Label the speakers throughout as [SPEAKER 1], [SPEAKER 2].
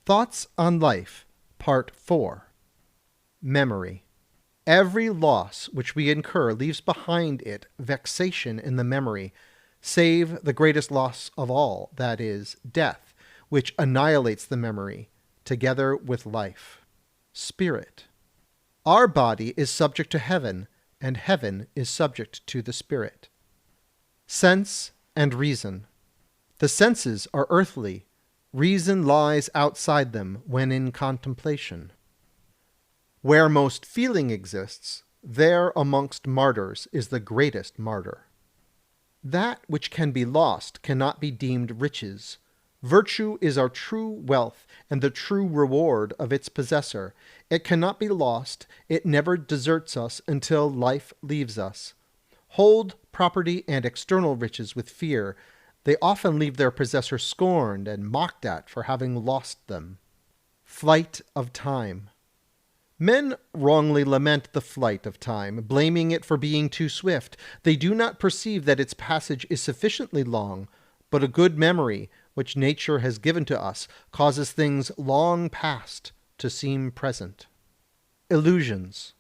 [SPEAKER 1] Thoughts on Life, Part 4. Memory. Every loss which we incur leaves behind it vexation in the memory, save the greatest loss of all, that is, death, which annihilates the memory, together with life. Spirit. Our body is subject to heaven, and heaven is subject to the spirit. Sense and reason. The senses are earthly. Reason lies outside them when in contemplation. Where most feeling exists, there amongst martyrs is the greatest martyr. That which can be lost cannot be deemed riches. Virtue is our true wealth and the true reward of its possessor. It cannot be lost, it never deserts us until life leaves us. Hold property and external riches with fear. They often leave their possessor scorned and mocked at for having lost them. Flight of time. Men wrongly lament the flight of time, blaming it for being too swift. They do not perceive that its passage is sufficiently long, but a good memory, which nature has given to us, causes things long past to seem present. Illusions.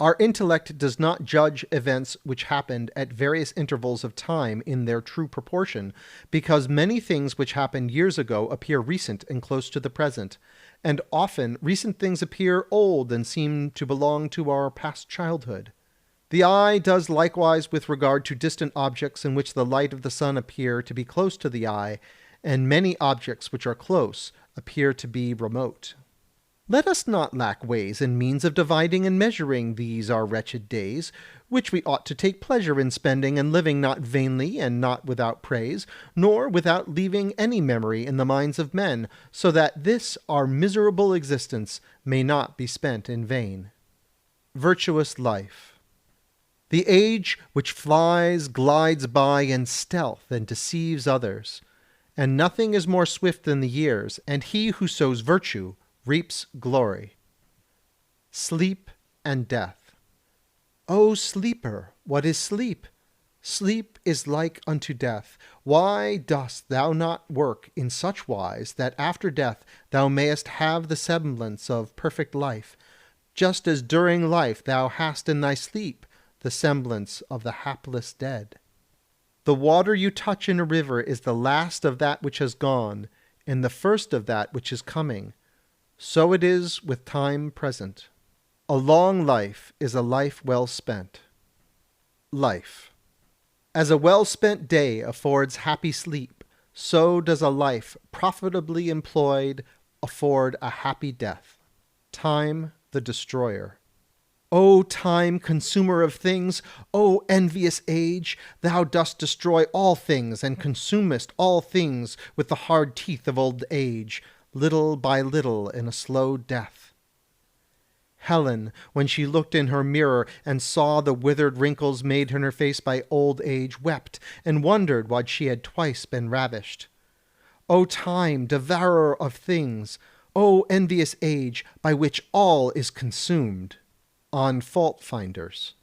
[SPEAKER 1] Our intellect does not judge events which happened at various intervals of time in their true proportion, because many things which happened years ago appear recent and close to the present, and often recent things appear old and seem to belong to our past childhood. The eye does likewise with regard to distant objects in which the light of the sun appear to be close to the eye, and many objects which are close appear to be remote. Let us not lack ways and means of dividing and measuring these our wretched days, which we ought to take pleasure in spending and living not vainly and not without praise, nor without leaving any memory in the minds of men, so that this our miserable existence may not be spent in vain. Virtuous life. The age which flies glides by in stealth and deceives others, and nothing is more swift than the years, and he who sows virtue reaps glory. Sleep and death. O sleeper, what is sleep? Sleep is like unto death. Why dost thou not work in such wise that after death thou mayest have the semblance of perfect life, just as during life thou hast in thy sleep the semblance of the hapless dead? The water you touch in a river is the last of that which has gone, and the first of that which is coming. So it is with time present. A long life is a life well spent. Life. As a well-spent day affords happy sleep, so does a life profitably employed afford a happy death. Time the destroyer. O time, consumer of things, O envious age, thou dost destroy all things and consumest all things with the hard teeth of old age, little by little in a slow death. Helen, when she looked in her mirror and saw the withered wrinkles made in her face by old age, wept and wondered why she had twice been ravished. O time, devourer of things, O envious age, by which all is consumed. On fault finders.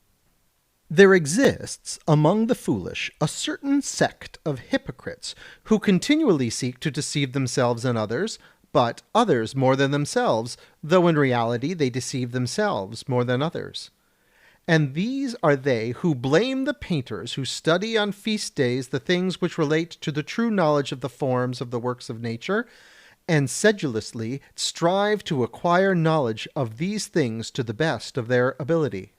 [SPEAKER 1] There exists among the foolish a certain sect of hypocrites who continually seek to deceive themselves and others, but others more than themselves, though in reality they deceive themselves more than others. And these are they who blame the painters who study on feast days the things which relate to the true knowledge of the forms of the works of nature, and sedulously strive to acquire knowledge of these things to the best of their ability.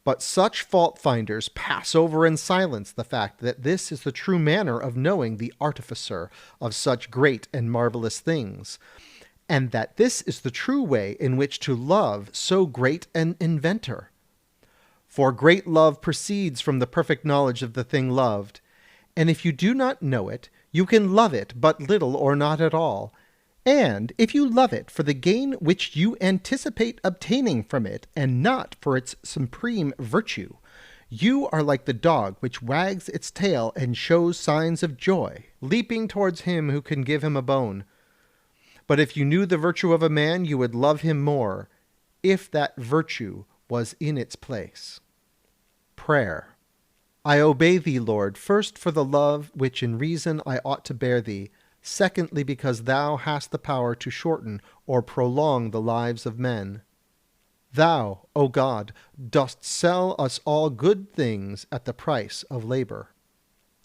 [SPEAKER 1] But such fault-finders pass over in silence the fact that this is the true manner of knowing the artificer of such great and marvelous things, and that this is the true way in which to love so great an inventor. For great love proceeds from the perfect knowledge of the thing loved, and if you do not know it, you can love it but little or not at all. And if you love it for the gain which you anticipate obtaining from it, and not for its supreme virtue, you are like the dog which wags its tail and shows signs of joy, leaping towards him who can give him a bone. But if you knew the virtue of a man, you would love him more, if that virtue was in its place. Prayer. I obey thee, Lord, first for the love which in reason I ought to bear thee, Secondly, because thou hast the power to shorten or prolong the lives of men. Thou, O God, dost sell us all good things at the price of labor.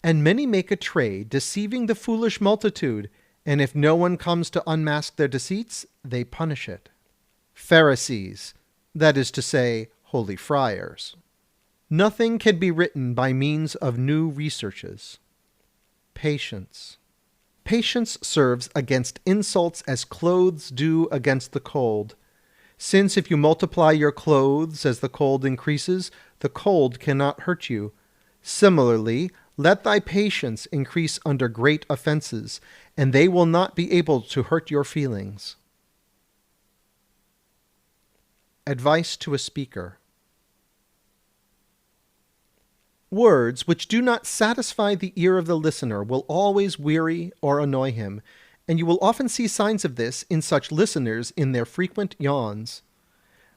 [SPEAKER 1] And many make a trade, deceiving the foolish multitude, and if no one comes to unmask their deceits, they punish it. Pharisees, that is to say, holy friars. Nothing can be written by means of new researches. Patience. Patience serves against insults as clothes do against the cold. Since if you multiply your clothes as the cold increases, the cold cannot hurt you. Similarly, let thy patience increase under great offenses, and they will not be able to hurt your feelings. Advice to a speaker. Words which do not satisfy the ear of the listener will always weary or annoy him, and you will often see signs of this in such listeners in their frequent yawns.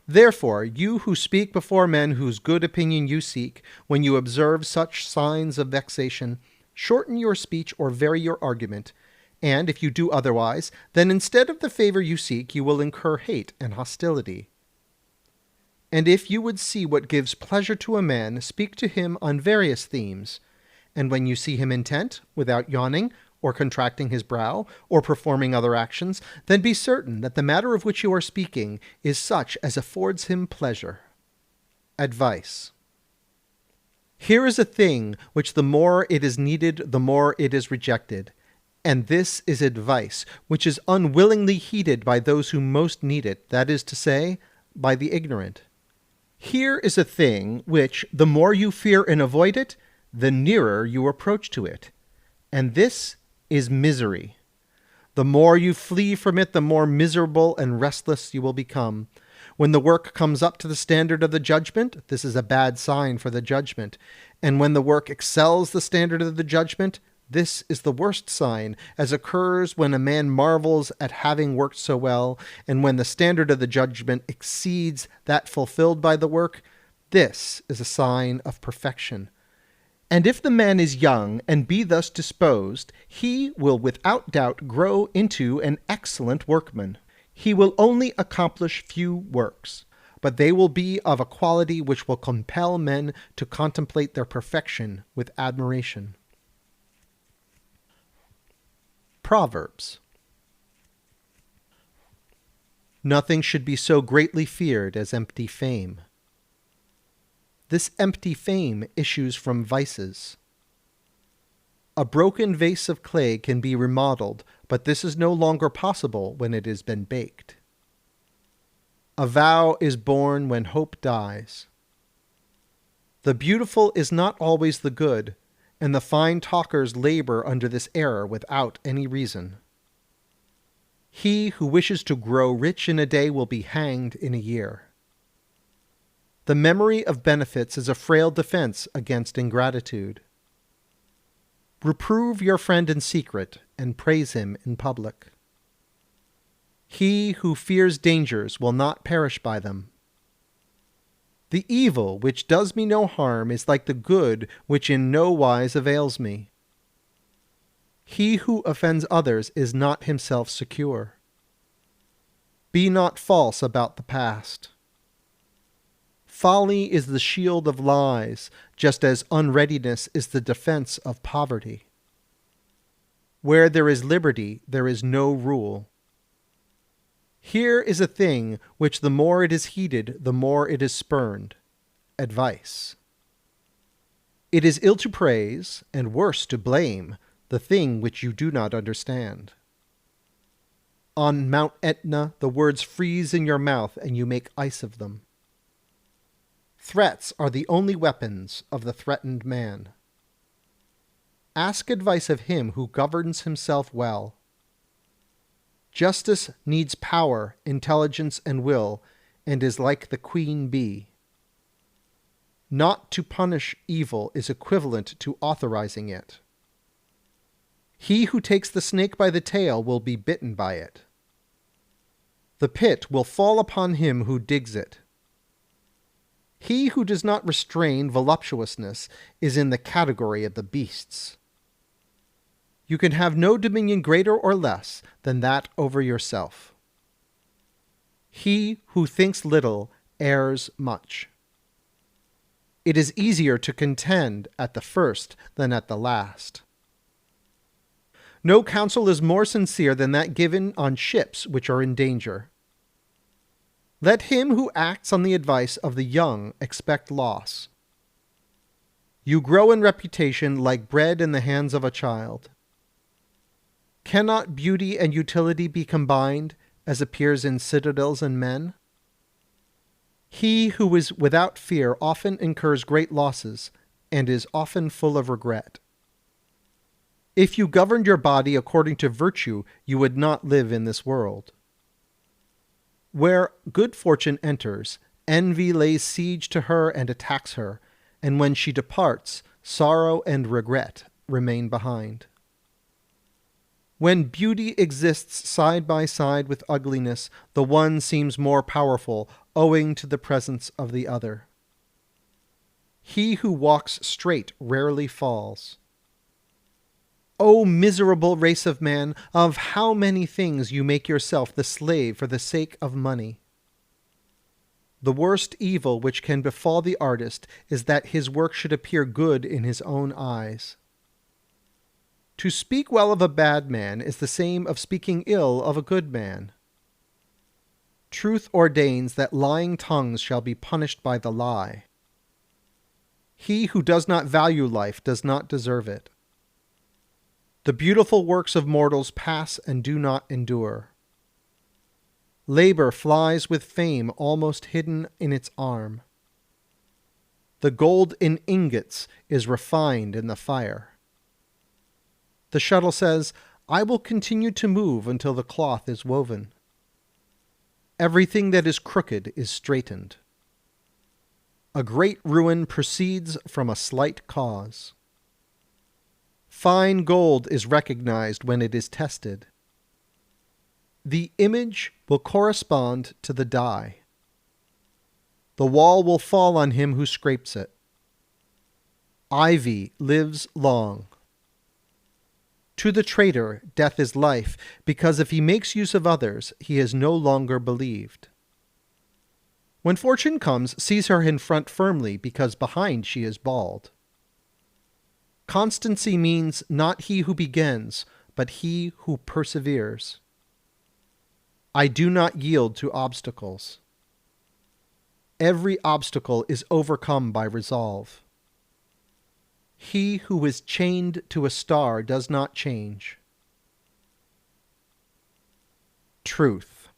[SPEAKER 1] Therefore, you who speak before men whose good opinion you seek, when you observe such signs of vexation, shorten your speech or vary your argument, and if you do otherwise, then instead of the favor you seek, you will incur hate and hostility. And if you would see what gives pleasure to a man, speak to him on various themes, and when you see him intent, without yawning, or contracting his brow, or performing other actions, then be certain that the matter of which you are speaking is such as affords him pleasure. Advice. Here is a thing which the more it is needed, the more it is rejected, and this is advice which is unwillingly heeded by those who most need it, that is to say, by the ignorant. Here is a thing which, the more you fear and avoid it, the nearer you approach to it, and this is misery. The more you flee from it, the more miserable and restless you will become. When the work comes up to the standard of the judgment, this is a bad sign for the judgment, and when the work excels the standard of the judgment, this is the worst sign, as occurs when a man marvels at having worked so well, and when the standard of the judgment exceeds that fulfilled by the work, this is a sign of perfection. And if the man is young and be thus disposed, he will without doubt grow into an excellent workman. He will only accomplish few works, but they will be of a quality which will compel men to contemplate their perfection with admiration. Proverbs. Nothing should be so greatly feared as empty fame. This empty fame issues from vices. A broken vase of clay can be remodeled, but this is no longer possible when it has been baked. A vow is born when hope dies. The beautiful is not always the good, and the fine talkers labor under this error without any reason. He who wishes to grow rich in a day will be hanged in a year. The memory of benefits is a frail defense against ingratitude. Reprove your friend in secret and praise him in public. He who fears dangers will not perish by them. The evil which does me no harm is like the good which in no wise avails me. He who offends others is not himself secure. Be not false about the past. Folly is the shield of lies, just as unreadiness is the defense of poverty. Where there is liberty, there is no rule. Here is a thing which the more it is heeded, the more it is spurned. Advice. It is ill to praise, and worse to blame, the thing which you do not understand. On Mount Etna, the words freeze in your mouth, and you make ice of them. Threats are the only weapons of the threatened man. Ask advice of him who governs himself well. Justice needs power, intelligence, and will, and is like the queen bee. Not to punish evil is equivalent to authorizing it. He who takes the snake by the tail will be bitten by it. The pit will fall upon him who digs it. He who does not restrain voluptuousness is in the category of the beasts. You can have no dominion greater or less than that over yourself. He who thinks little errs much. It is easier to contend at the first than at the last. No counsel is more sincere than that given on ships which are in danger. Let him who acts on the advice of the young expect loss. You grow in reputation like bread in the hands of a child. Cannot beauty and utility be combined, as appears in citadels and men? He who is without fear often incurs great losses, and is often full of regret. If you governed your body according to virtue, you would not live in this world. Where good fortune enters, envy lays siege to her and attacks her, and when she departs, sorrow and regret remain behind. When beauty exists side by side with ugliness, the one seems more powerful, owing to the presence of the other. He who walks straight rarely falls. O miserable race of man, of how many things you make yourself the slave for the sake of money. The worst evil which can befall the artist is that his work should appear good in his own eyes. To speak well of a bad man is the same of speaking ill of a good man. Truth ordains that lying tongues shall be punished by the lie. He who does not value life does not deserve it. The beautiful works of mortals pass and do not endure. Labor flies with fame almost hidden in its arm. The gold in ingots is refined in the fire. The shuttle says, I will continue to move until the cloth is woven. Everything that is crooked is straightened. A great ruin proceeds from a slight cause. Fine gold is recognized when it is tested. The image will correspond to the die. The wall will fall on him who scrapes it. Ivy lives long. To the traitor, death is life, because if he makes use of others, he is no longer believed. When fortune comes, seize her in front firmly, because behind she is bald. Constancy means not he who begins, but he who perseveres. I do not yield to obstacles. Every obstacle is overcome by resolve. He who is chained to a star does not change. Truth.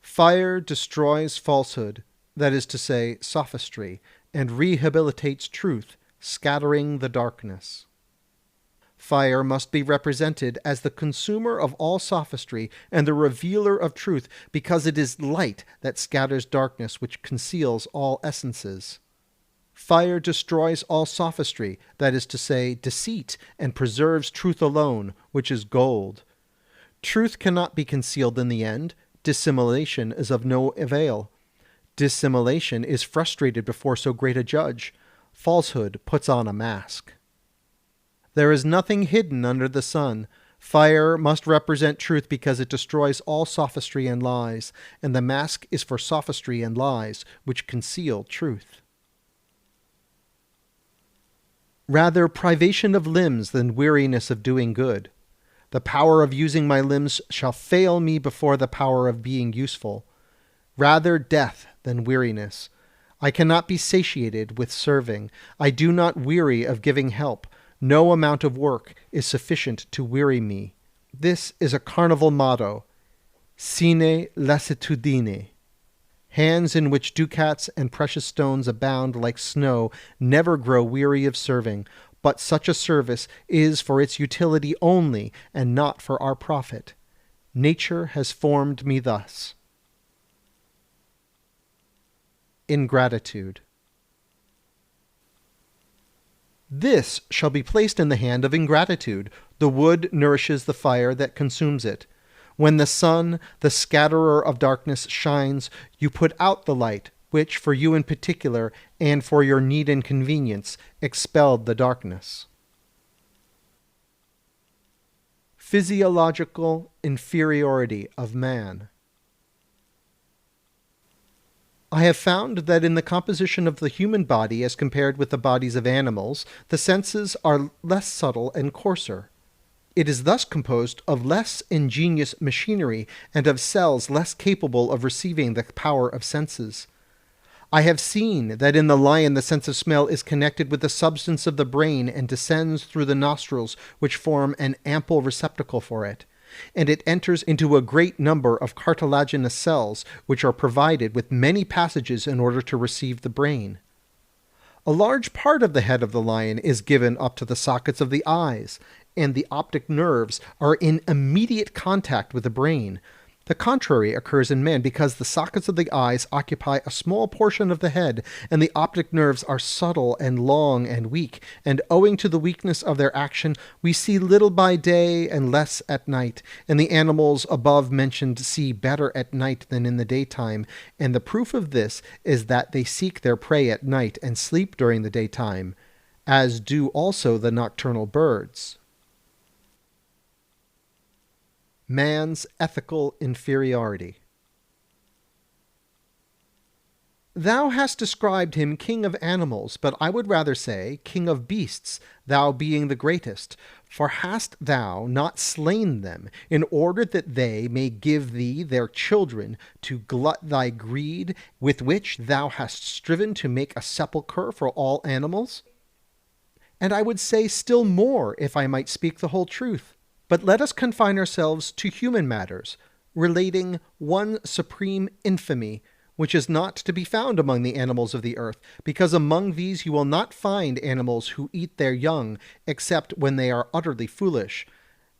[SPEAKER 1] Fire destroys falsehood, that is to say, sophistry, and rehabilitates truth, scattering the darkness. Fire must be represented as the consumer of all sophistry and the revealer of truth, because it is light that scatters darkness which conceals all essences. Fire destroys all sophistry, that is to say, deceit, and preserves truth alone, which is gold. Truth cannot be concealed in the end. Dissimulation is of no avail. Dissimulation is frustrated before so great a judge. Falsehood puts on a mask. There is nothing hidden under the sun. Fire must represent truth because it destroys all sophistry and lies, and the mask is for sophistry and lies, which conceal truth. Rather privation of limbs than weariness of doing good. The power of using my limbs shall fail me before the power of being useful. Rather death than weariness. I cannot be satiated with serving. I do not weary of giving help. No amount of work is sufficient to weary me. This is a carnival motto. Sine lassitudine. Hands in which ducats and precious stones abound like snow never grow weary of serving, but such a service is for its utility only and not for our profit. Nature has formed me thus. Ingratitude. This shall be placed in the hand of ingratitude. The wood nourishes the fire that consumes it. When the sun, the scatterer of darkness, shines, you put out the light, which, for you in particular, and for your need and convenience, expelled the darkness. Physiological Inferiority of Man. I have found that in the composition of the human body as compared with the bodies of animals, the senses are less subtle and coarser. It is thus composed of less ingenious machinery and of cells less capable of receiving the power of senses. I have seen that in the lion the sense of smell is connected with the substance of the brain and descends through the nostrils, which form an ample receptacle for it, and it enters into a great number of cartilaginous cells, which are provided with many passages in order to receive the brain. A large part of the head of the lion is given up to the sockets of the eyes, and the optic nerves are in immediate contact with the brain. The contrary occurs in man because the sockets of the eyes occupy a small portion of the head, and the optic nerves are subtle and long and weak, and owing to the weakness of their action, we see little by day and less at night, and the animals above mentioned see better at night than in the daytime, and the proof of this is that they seek their prey at night and sleep during the daytime, as do also the nocturnal birds. Man's ethical inferiority. Thou hast described him king of animals, but I would rather say king of beasts, thou being the greatest. For hast thou not slain them, in order that they may give thee their children to glut thy greed, with which thou hast striven to make a sepulchre for all animals? And I would say still more, if I might speak the whole truth. But let us confine ourselves to human matters, relating one supreme infamy, which is not to be found among the animals of the earth, because among these you will not find animals who eat their young, except when they are utterly foolish,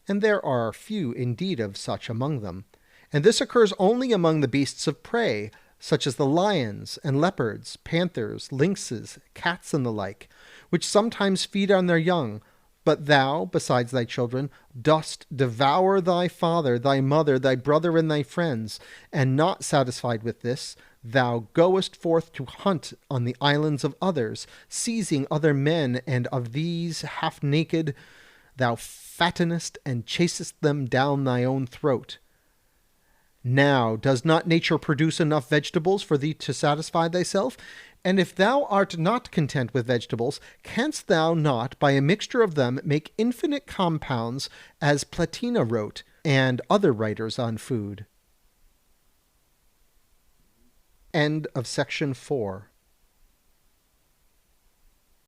[SPEAKER 1] and there are few indeed of such among them. And this occurs only among the beasts of prey, such as the lions and leopards, panthers, lynxes, cats, and the like, which sometimes feed on their young. But thou, besides thy children, dost devour thy father, thy mother, thy brother, and thy friends, and not satisfied with this, thou goest forth to hunt on the islands of others, seizing other men, and of these half naked thou fattenest and chasest them down thy own throat. Now, does not nature produce enough vegetables for thee to satisfy thyself? And if thou art not content with vegetables, canst thou not by a mixture of them make infinite compounds, as Platina wrote, and other writers on food? End of section 4.